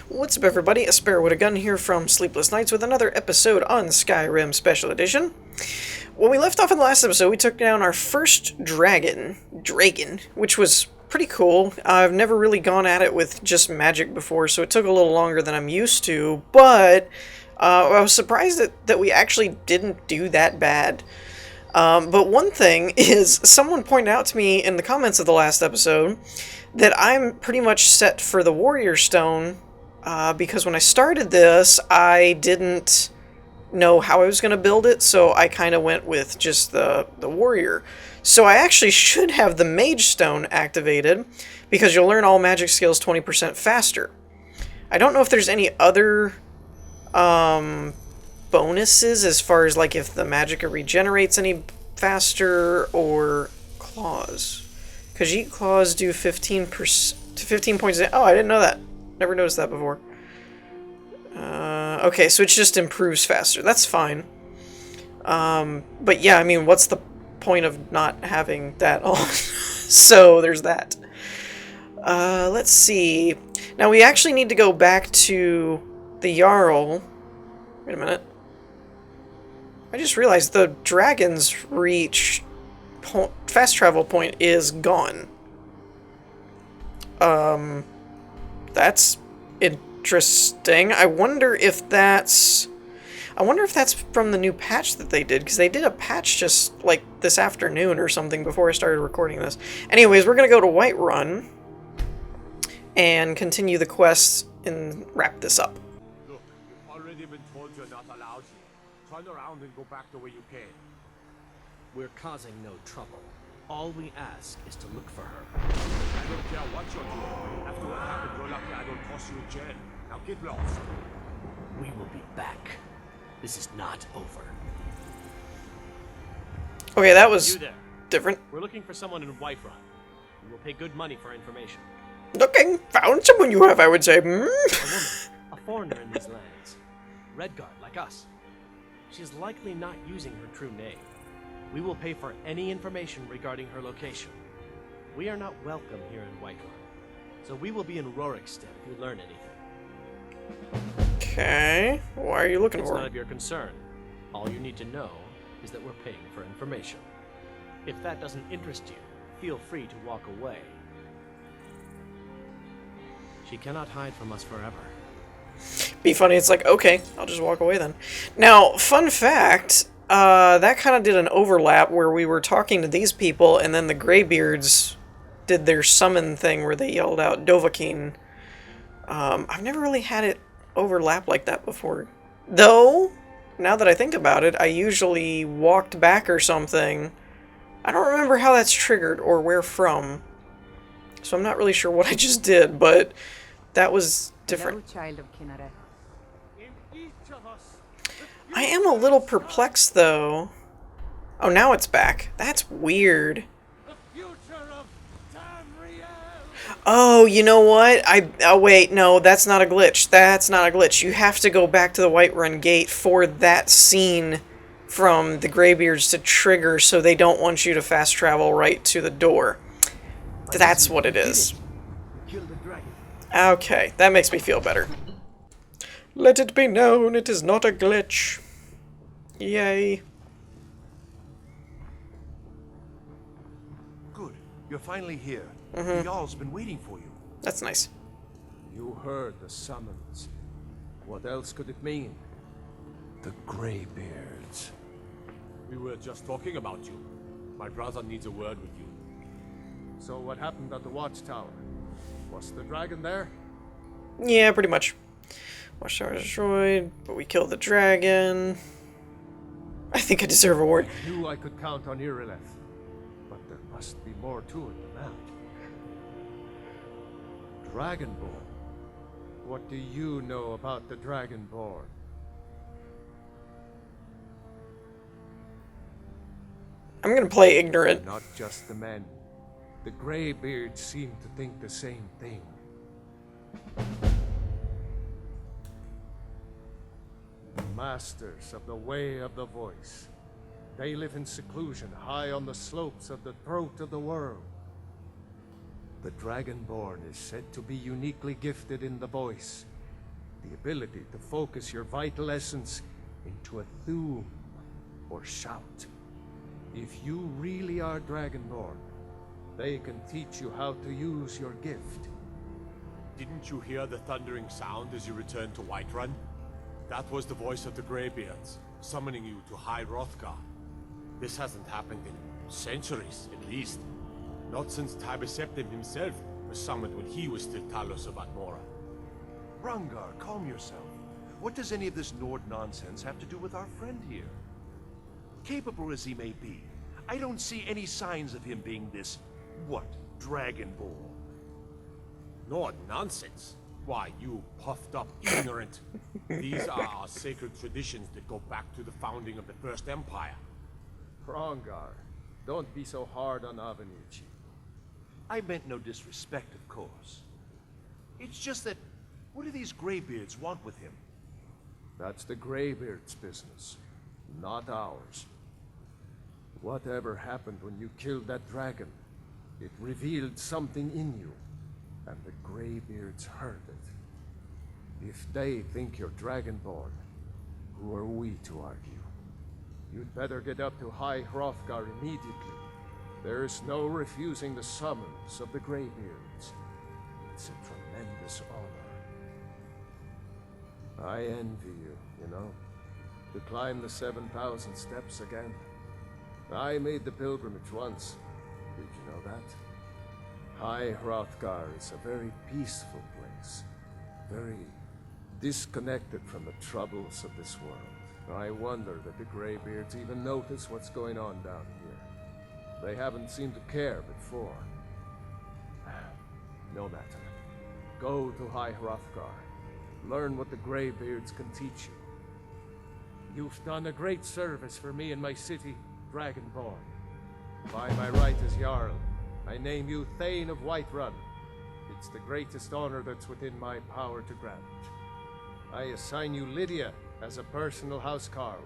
What's up, everybody? A Sparrow with a Gun here from Sleepless Nights with another episode on Skyrim Special Edition. When we left off in the last episode, we took down our first dragon, which was pretty cool. I've never really gone at it with just magic before, so it took a little longer than I'm used to, but I was surprised that we actually didn't do that bad. But one thing is, someone pointed out to me in the comments of the last episode that I'm pretty much set for the Warrior Stone, because when I started this, I didn't know how I was going to build it, so I kind of went with just the Warrior. So I actually should have the Mage Stone activated, because you'll learn all magic skills 20% faster. I don't know if there's any other bonuses as far as like if the magicka regenerates any faster, or claws. Because Yeet Claws do 15% to 15 points. Oh, I didn't know that. Never noticed that before. Okay, so it just improves faster. That's fine. But yeah, I mean, what's the point of not having that on? So there's that. Let's see. Now we actually need to go back to the Jarl. Wait a minute. I just realized the dragon's reach fast travel point is gone. That's interesting. I wonder if that's from the new patch that they did, because they did a patch just like this afternoon or something before I started recording this. Anyways, we're gonna go to Whiterun and continue the quests and wrap this up. Look, you've already been told you're not allowed here. Turn around and go back the way you came. We're causing no trouble. All we ask is to look for her. I don't care what you're doing. After what happened, roll up here, I don't toss you in jail. Now get lost. We will be back. This is not over. Okay, that was You there. different. We're looking for someone in Whiterun. We will pay good money for information. Looking, found someone you have, I would say. A woman, a foreigner in these lands. Redguard, like us. She is likely not using her true name. We will pay for any information regarding her location. We are not welcome here in Whiterun, so we will be in Rorikstead if you learn anything. Okay, why are you looking It's for none her? of your concern. All you need to know is that we're paying for information. If that doesn't interest you, feel free to walk away. She cannot hide from us forever. Be funny, it's like, okay, I'll just walk away then. Now, fun fact, that kind of did an overlap where we were talking to these people, and then the Greybeards did their summon thing where they yelled out Dovahkiin. I've never really had it overlap like that before. Though, now that I think about it, I usually walked back or something. I don't remember how that's triggered or where from. So I'm not really sure what I just did, but that was different. Hello, child of Kinneret. In each of us. I am a little perplexed, though. Oh, now it's back. That's weird. The future of Tamriel. Oh, you know what? Oh, wait, no, that's not a glitch. That's not a glitch. You have to go back to the Whiterun Gate for that scene from the Greybeards to trigger, so they don't want you to fast travel right to the door. That's what it is. Kill the dragon. Okay, that makes me feel better. Let it be known it is not a glitch. Yay. Good. You're finally here. Mm-hmm. The Jarl's been waiting for you. That's nice. You heard the summons. What else could it mean? The Greybeards. We were just talking about you. My brother needs a word with you. So what happened at the watchtower? Was the dragon there? Yeah, pretty much. Watchtower destroyed, but we killed the dragon. I think I deserve a word. I knew I could count on Irileth, but there must be more to it than that. Dragonborn. What do you know about the Dragonborn? I'm gonna play ignorant. Not just the men. The Greybeards seem to think the same thing. The masters of the Way of the Voice. They live in seclusion high on the slopes of the throat of the world. The Dragonborn is said to be uniquely gifted in the voice, the ability to focus your vital essence into a thum or shout. If you really are Dragonborn, they can teach you how to use your gift. Didn't you hear the thundering sound as you returned to Whiterun? That was the voice of the Greybeards, summoning you to High Hrothgar. This hasn't happened in centuries, at least. Not since Tiber Septim himself was summoned when he was still Talos of Atmora. Rangar, calm yourself. What does any of this Nord nonsense have to do with our friend here? Capable as he may be, I don't see any signs of him being this, Dragonborn. Nord nonsense? Why, you puffed up ignorant. These are our sacred traditions that go back to the founding of the First Empire. Rangar, don't be so hard on Avenucci. I meant no disrespect, of course. It's just that, what do these Greybeards want with him? That's the Greybeards' business, not ours. Whatever happened when you killed that dragon, it revealed something in you, and the Greybeards heard it. If they think you're Dragonborn, who are we to argue? You'd better get up to High Hrothgar immediately. There is no refusing the summons of the Greybeards. It's a tremendous honor. I envy you, you know, to climb the 7,000 steps again. I made the pilgrimage once. Did you know that? High Hrothgar is a very peaceful place. Very disconnected from the troubles of this world. I wonder that the Greybeards even notice what's going on down here. They haven't seemed to care before. No matter. Go to High Hrothgar. Learn what the Greybeards can teach you. You've done a great service for me and my city, Dragonborn. By my right as Jarl, I name you Thane of Whiterun. It's the greatest honor that's within my power to grant. I assign you Lydia as a personal housecarl,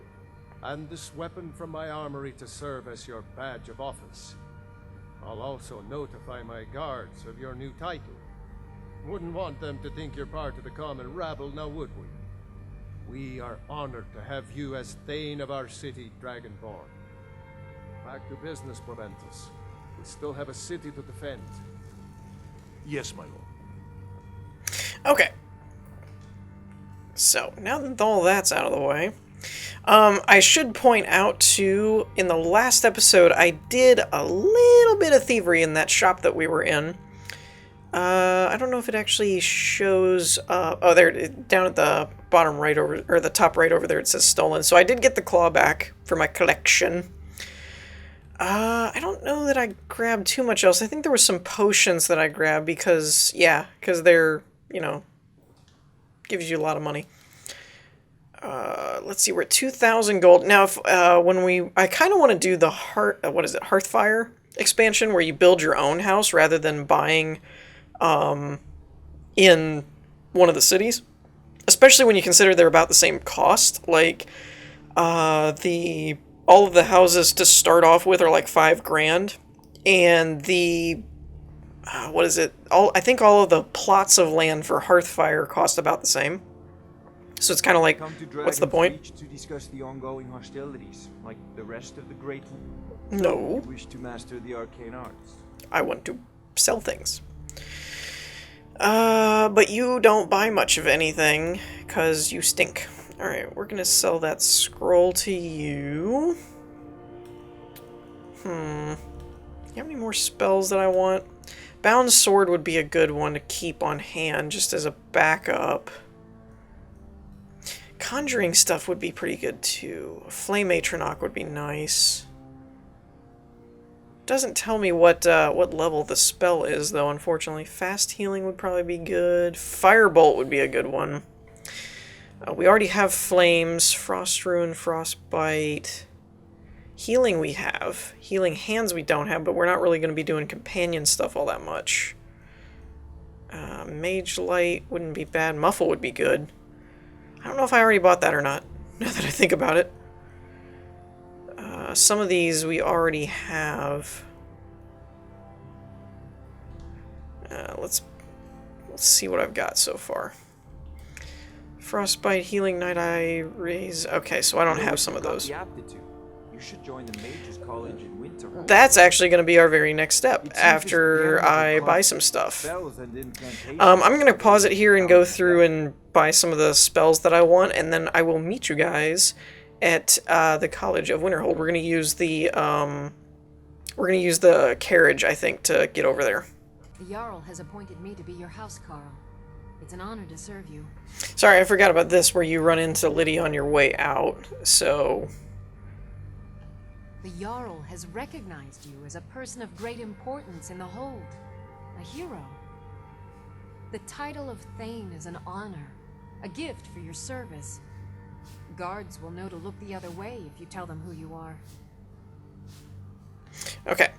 and this weapon from my armory to serve as your badge of office. I'll also notify my guards of your new title. Wouldn't want them to think you're part of the common rabble, now would we? We are honored to have you as Thane of our city, Dragonborn. Back to business, Proventus. We still have a city to defend. Yes, my lord. Okay. So, now that all that's out of the way, I should point out, too, in the last episode, I did a little bit of thievery in that shop that we were in. I don't know if it actually shows... oh, there, down at the bottom right over... or the top right over there, it says stolen. So I did get the claw back for my collection. I don't know that I grabbed too much else. I think there were some potions that I grabbed because, yeah, because they're, you know, gives you a lot of money. Let's see, we're at 2,000 gold. Now, if, I kind of want to do the Hearthfire expansion where you build your own house rather than buying, in one of the cities. Especially when you consider they're about the same cost. Like, all of the houses to start off with are like $5,000, and the I think all of the plots of land for Hearthfire cost about the same. So it's kind of like, what's the point? To discuss the ongoing hostilities, like the rest of the great. No. You wish to master the arcane arts. I want to sell things. But you don't buy much of anything because you stink. Alright, we're gonna sell that scroll to you. You have any more spells that I want? Bound Sword would be a good one to keep on hand, just as a backup. Conjuring stuff would be pretty good, too. Flame Atronach would be nice. Doesn't tell me what level the spell is, though, unfortunately. Fast Healing would probably be good. Firebolt would be a good one. We already have Flames, Frost Rune, Frostbite. Healing we have. Healing Hands we don't have, but we're not really going to be doing companion stuff all that much. Mage Light wouldn't be bad. Muffle would be good. I don't know if I already bought that or not, now that I think about it. Some of these we already have. Let's see what I've got so far. Frostbite, Healing, Night Eye, Raise. Okay, so I don't have some of those. The aptitude. You should join the Mages College in winter. That's actually going to be our very next step after I buy some stuff. I'm going to pause it here and go through and buy some of the spells that I want, and then I will meet you guys at the College of Winterhold. We're going to use the carriage, I think, to get over there. The Jarl has appointed me to be your housecarl. It's an honor to serve you. Sorry, I forgot about this, where you run into Lydia on your way out, so... The Jarl has recognized you as a person of great importance in the Hold. A hero. The title of Thane is an honor, a gift for your service. Guards will know to look the other way if you tell them who you are. Okay.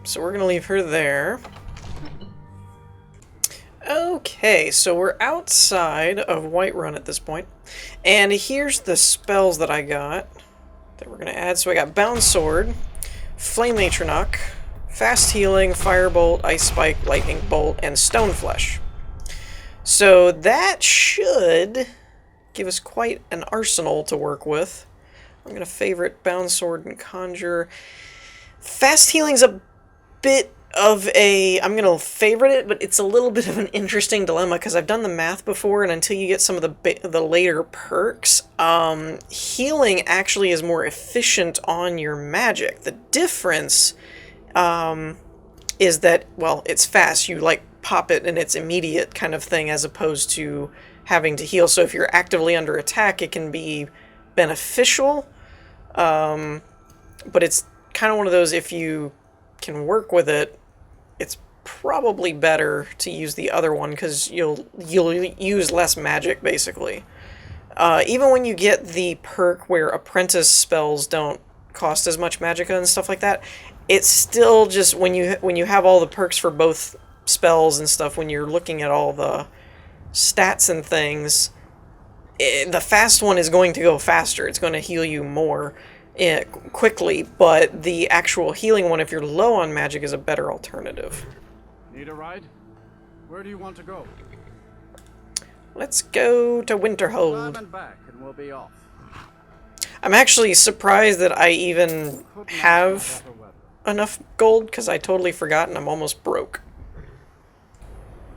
So we're going to leave her there. Okay, so we're outside of Whiterun at this point. And here's the spells that I got that we're going to add. So I got Bound Sword, Flame Atronach, Fast Healing, Firebolt, Ice Spike, Lightning Bolt, and Stone Flesh. So that should give us quite an arsenal to work with. I'm going to favorite Bound Sword and Conjure. Fast Healing's a bit of a... I'm going to favorite it, but it's a little bit of an interesting dilemma because I've done the math before, and until you get some of the later perks, healing actually is more efficient on your magic. The difference is that, well, it's fast. You, like, pop it and it's immediate kind of thing as opposed to having to heal. So if you're actively under attack, it can be beneficial, but it's kind of one of those, if you can work with it, it's probably better to use the other one because you'll use less magic, basically. Even when you get the perk where apprentice spells don't cost as much magicka and stuff like that, it's still just when you have all the perks for both spells and stuff, when you're looking at all the stats and things, the fast one is going to go faster. It's going to heal you more quickly, but the actual healing one, if you're low on magic, is a better alternative. Need a ride? Where do you want to go? Let's go to Winterhold. And back, and we'll be off. I'm actually surprised that I even have enough gold, because I totally forgot and I'm almost broke.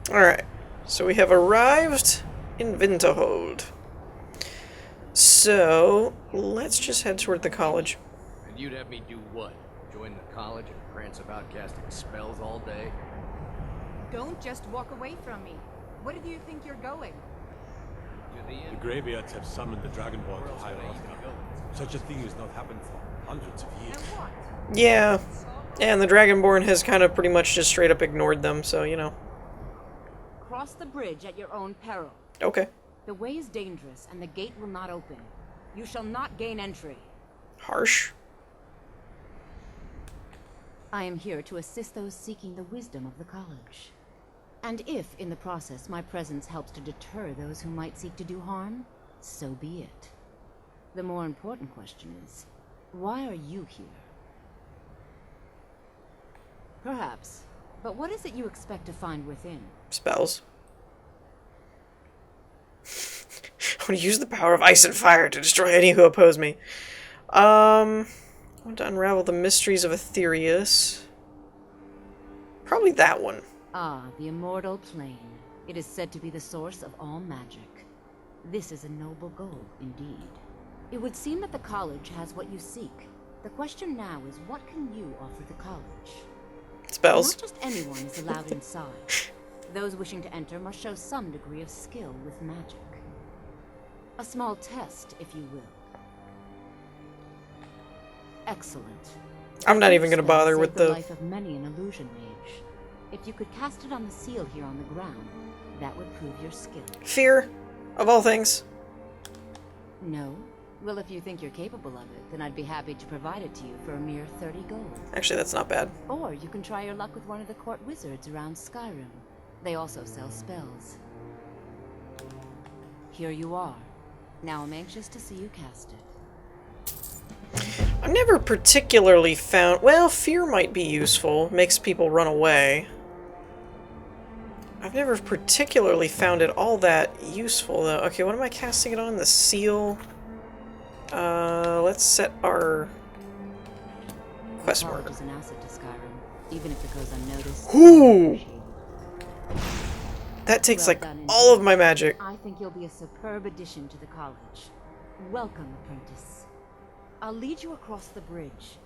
Alright, so we have arrived in Winterhold. So, let's just head toward the college. And you'd have me do what? Join the college and prance about casting spells all day? Don't just walk away from me. Where do you think you're going? The Greybeards have summoned the Dragonborn to High Hrothgar. Such a thing has not happened for hundreds of years. And what? Yeah, and the Dragonborn has kind of pretty much just straight up ignored them, so, you know. Cross the bridge at your own peril. Okay. The way is dangerous, and the gate will not open. You shall not gain entry. Harsh. I am here to assist those seeking the wisdom of the college. And if, in the process, my presence helps to deter those who might seek to do harm, so be it. The more important question is, why are you here? Perhaps. But what is it you expect to find within? Spells. I want to use the power of ice and fire to destroy any who oppose me. I want to unravel the mysteries of Aetherius. Probably that one. Ah, the immortal plane. It is said to be the source of all magic. This is a noble goal, indeed. It would seem that the college has what you seek. The question now is, what can you offer the college? Spells. Not just anyone is allowed inside. Those wishing to enter must show some degree of skill with magic. A small test, if you will. Excellent. I'm not even going to bother with the life of many an illusion mage. If you could cast it on the seal here on the ground, that would prove your skill. fear, of all things. No? Well, if you think you're capable of it, then I'd be happy to provide it to you for a mere 30 gold. Actually, that's not bad. Or you can try your luck with one of the court wizards around Skyrim. They also sell spells. Here you are. Now I'm anxious to see you cast it. I've never particularly found... Well, fear might be useful. Makes people run away. I've never particularly found it all that useful, though. Okay, what am I casting it on? The seal. Let's set our quest marker. Is an asset to Skyrim, even if it goes unnoticed. Ooh! That takes, Well like, done, all of indeed. my magic. I think you'll be a superb addition to the college. Welcome, apprentice. I'll lead you across the bridge.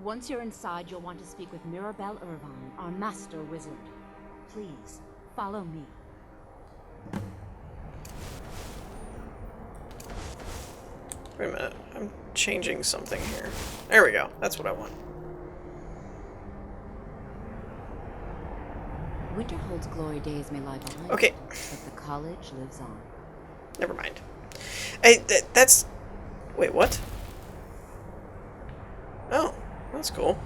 Once you're inside, you'll want to speak with Mirabelle Irvine, our master wizard. Please, follow me. Wait a minute. I'm changing something here. There we go. That's what I want. Winterhold's glory days may lie behind, Okay. but the college lives on. Never mind. Hey, that's... Wait, what? Oh, that's cool.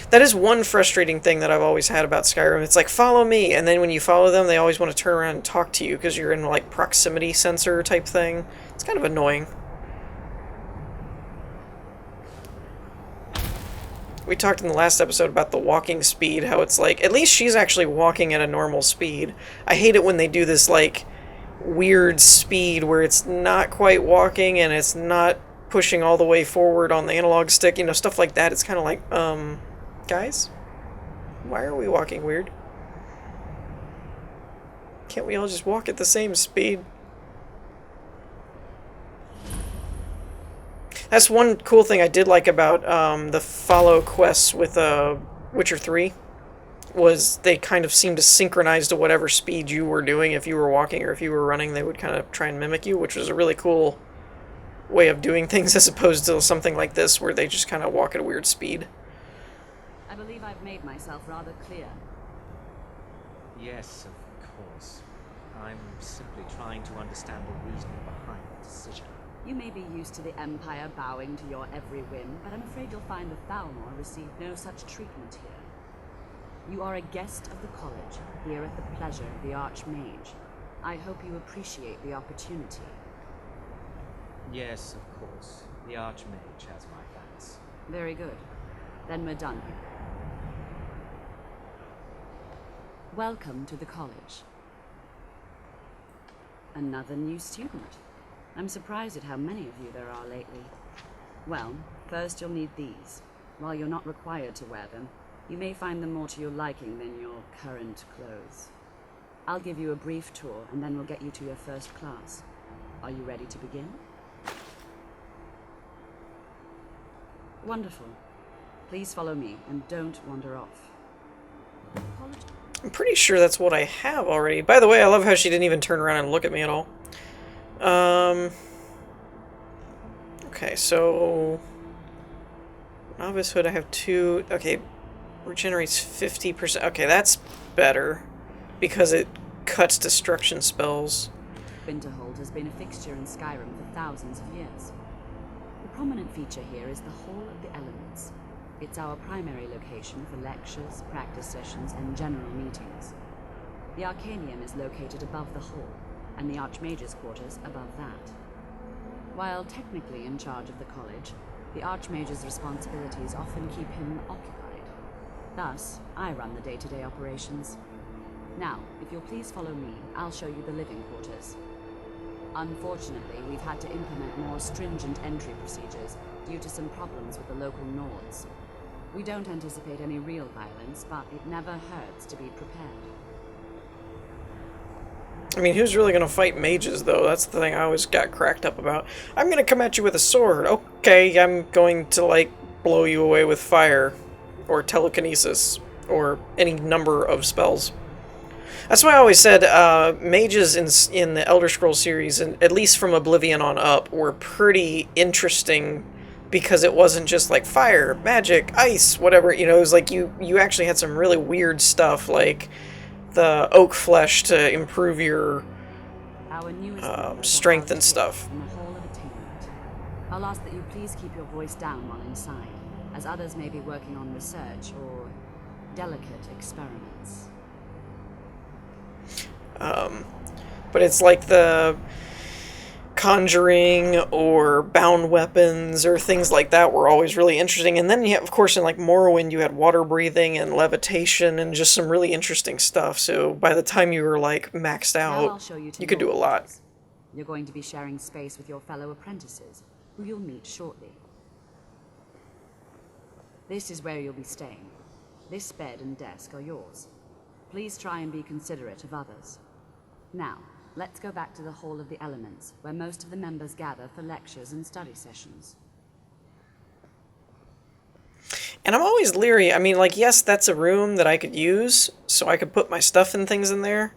That is one frustrating thing that I've always had about Skyrim. It's like, follow me, and then when you follow them, they always want to turn around and talk to you because you're in, like, proximity sensor type thing. It's kind of annoying. We talked in the last episode about the walking speed, how it's like, at least she's actually walking at a normal speed. I hate it when they do this, like, weird speed where it's not quite walking and it's not pushing all the way forward on the analog stick, you know, stuff like that. It's kind of like, guys? Why are we walking weird? Can't we all just walk at the same speed? That's one cool thing I did like about the follow quests with Witcher 3, was they kind of seemed to synchronize to whatever speed you were doing. If you were walking or if you were running, they would kind of try and mimic you, which was a really cool way of doing things as opposed to something like this where they just kind of walk at a weird speed. I believe I've made myself rather clear. Yes, of course. I'm simply trying to understand the reasoning behind the decision. You may be used to the Empire bowing to your every whim, but I'm afraid you'll find the Thalmor receive no such treatment here. You are a guest of the college, here at the pleasure of the Archmage. I hope you appreciate the opportunity. Yes, of course. The Archmage has my thanks. Very good. Then we're done here. Welcome to the college. Another new student. I'm surprised at how many of you there are lately. Well, first you'll need these. While you're not required to wear them, you may find them more to your liking than your current clothes. I'll give you a brief tour, and then we'll get you to your first class. Are you ready to begin? Wonderful. Please follow me, and don't wander off. I'm pretty sure that's what I have already. By the way, I love how she didn't even turn around and look at me at all. Okay, so... Novicehood, I have 2... Okay, regenerates 50%. Okay, that's better, because it cuts destruction spells. Winterhold has been a fixture in Skyrim for thousands of years. The prominent feature here is the Hall of the Elements. It's our primary location for lectures, practice sessions, and general meetings. The Arcanium is located above the hall, and the Archmage's quarters above that. While technically in charge of the college, the Archmage's responsibilities often keep him occupied. Thus, I run the day-to-day operations. Now, if you'll please follow me, I'll show you the living quarters. Unfortunately, we've had to implement more stringent entry procedures due to some problems with the local Nords. We don't anticipate any real violence, but it never hurts to be prepared. I mean, who's really gonna fight mages, though? That's the thing I always got cracked up about. I'm gonna come at you with a sword. Okay, I'm going to, like, blow you away with fire. Or telekinesis. Or any number of spells. That's why I always said mages in the Elder Scrolls series, and at least from Oblivion on up, were pretty interesting because it wasn't just like fire, magic, ice, whatever. You know, it was like you actually had some really weird stuff, like the oak flesh to improve your strength and stuff. In the Hall of Attainment. I'll ask that you please keep your voice down while inside, as others may be working on research or delicate experiments. But it's like the conjuring or bound weapons or things like that were always really interesting. And then you have, of course, in like Morrowind, you had water breathing and levitation and just some really interesting stuff. So by the time you were like maxed Now I'll out, show you to you could do your a lot. quarters. You're going to be sharing space with your fellow apprentices, who you'll meet shortly. This is where you'll be staying. This bed and desk are yours. Please try and be considerate of others. Now, let's go back to the Hall of the Elements, where most of the members gather for lectures and study sessions. And I'm always leery. I mean, like, yes, that's a room that I could use, so I could put my stuff and things in there.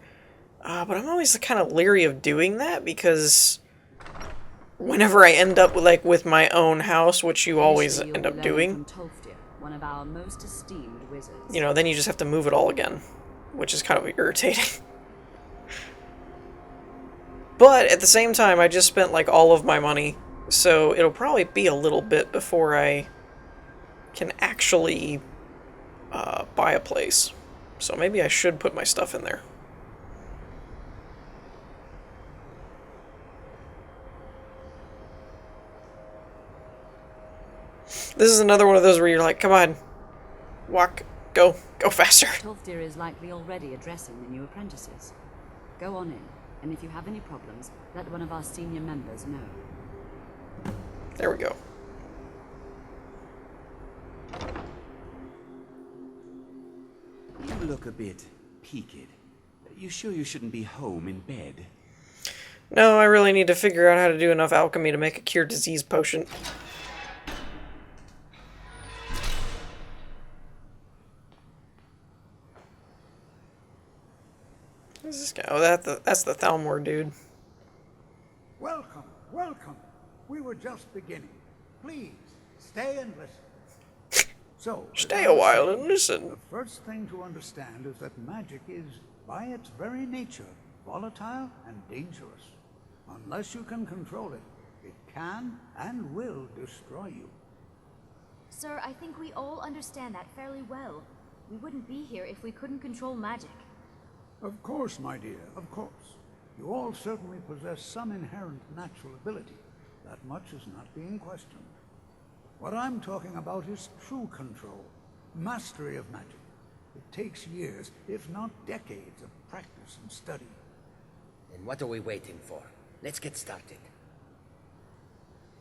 But I'm always kind of leery of doing that, because whenever I end up with my own house, which you always Initially, end you'll up be doing, learning from Tolfdir, one of our most esteemed wizards. you know, then you just have to move it all again, which is kind of irritating. But at the same time, I just spent like all of my money, so it'll probably be a little bit before I can actually buy a place. So maybe I should put my stuff in there. This is another one of those where you're like, come on, walk, go faster. Tolfdir is likely already addressing the new apprentices. Go on in, and if you have any problems, let one of our senior members know. There we go. You look a bit peaked. You sure you shouldn't be home in bed? No, I really need to figure out how to do enough alchemy to make a cure disease potion. Who's this guy? Oh, that's the Thalmor dude. Welcome, welcome. We were just beginning. Please, stay and listen. So, Stay a while and listen. the first thing to understand is that magic is, by its very nature, volatile and dangerous. Unless you can control it, it can and will destroy you. Sir, I think we all understand that fairly well. We wouldn't be here if we couldn't control magic. Of course, my dear, of course. You all certainly possess some inherent natural ability. That much is not being questioned. What I'm talking about is true control, mastery of magic. It takes years, if not decades, of practice and study. Then what are we waiting for? Let's get started.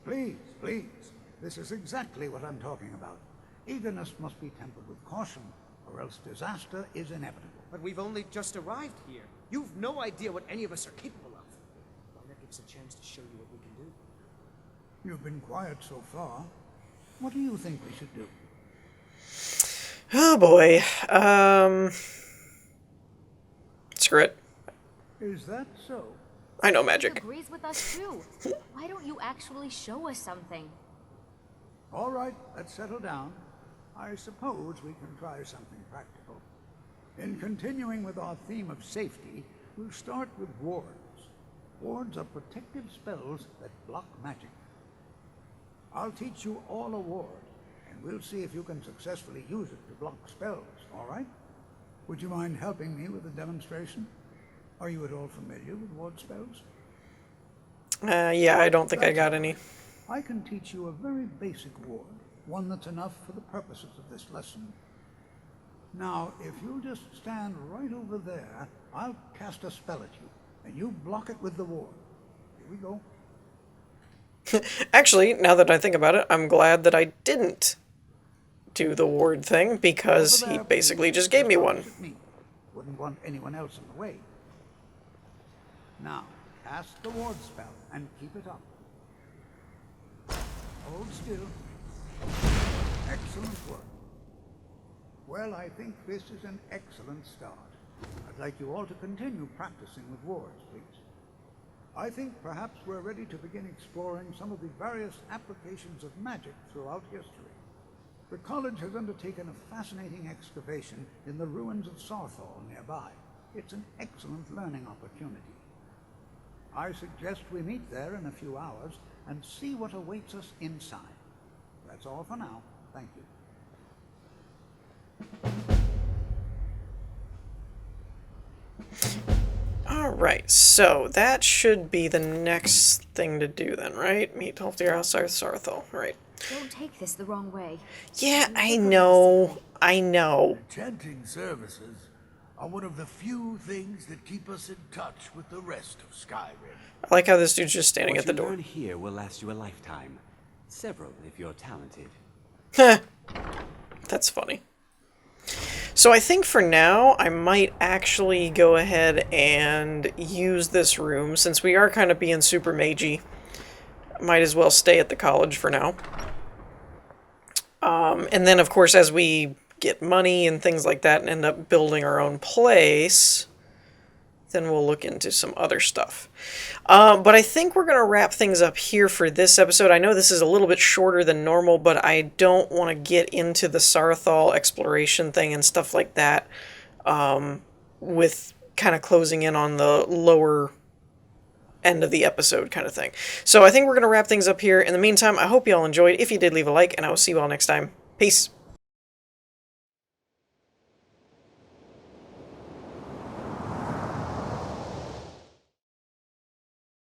Please, please. This is exactly what I'm talking about. Eagerness must be tempered with caution, or else disaster is inevitable. But we've only just arrived here. You've no idea what any of us are capable of. Well, that gives us a chance to show you what we can do. You've been quiet so far. What do you think we should do? Oh boy. Screw it. Is that so? I know He magic. agrees with us too. Why don't you actually show us something? All right, let's settle down. I suppose we can try something practical. In continuing with our theme of safety, we'll start with wards. Wards are protective spells that block magic. I'll teach you all a ward, and we'll see if you can successfully use it to block spells, all right? Would you mind helping me with the demonstration? Are you at all familiar with ward spells? Yeah, I don't think I got any. I can teach you a very basic ward, one that's enough for the purposes of this lesson. Now, if you'll just stand right over there, I'll cast a spell at you, and you block it with the ward. Here we go. Actually, now that I think about it, I'm glad that I didn't do the ward thing, because he basically just gave me one. Wouldn't want anyone else in the way. Now, cast the ward spell and keep it up. Hold still. Excellent work. Well, I think this is an excellent start. I'd like you all to continue practicing with wards, please. I think perhaps we're ready to begin exploring some of the various applications of magic throughout history. The college has undertaken a fascinating excavation in the ruins of Sarthal nearby. It's an excellent learning opportunity. I suggest we meet there in a few hours and see what awaits us inside. That's all for now. Thank you. Right, so that should be the next thing to do then, right? Meet Halfdir outside Sarthal, right. Don't take this the wrong way. Yeah, I know. I know. Enchanting services are one of the few things that keep us in touch with the rest of Skyrim. I like how this dude's just standing What at the you door. learn here will last you a lifetime. Several, if you're talented. That's funny. So I think for now, I might actually go ahead and use this room, since we are kind of being super magey. Might as well stay at the college for now. And then, of course, as we get money and things like that and end up building our own place, then we'll look into some other stuff. But I think we're going to wrap things up here for this episode. I know this is a little bit shorter than normal, but I don't want to get into the Sarthal exploration thing and stuff like that with kind of closing in on the lower end of the episode kind of thing. So I think we're going to wrap things up here. In the meantime, I hope you all enjoyed. If you did, leave a like, and I will see you all next time. Peace.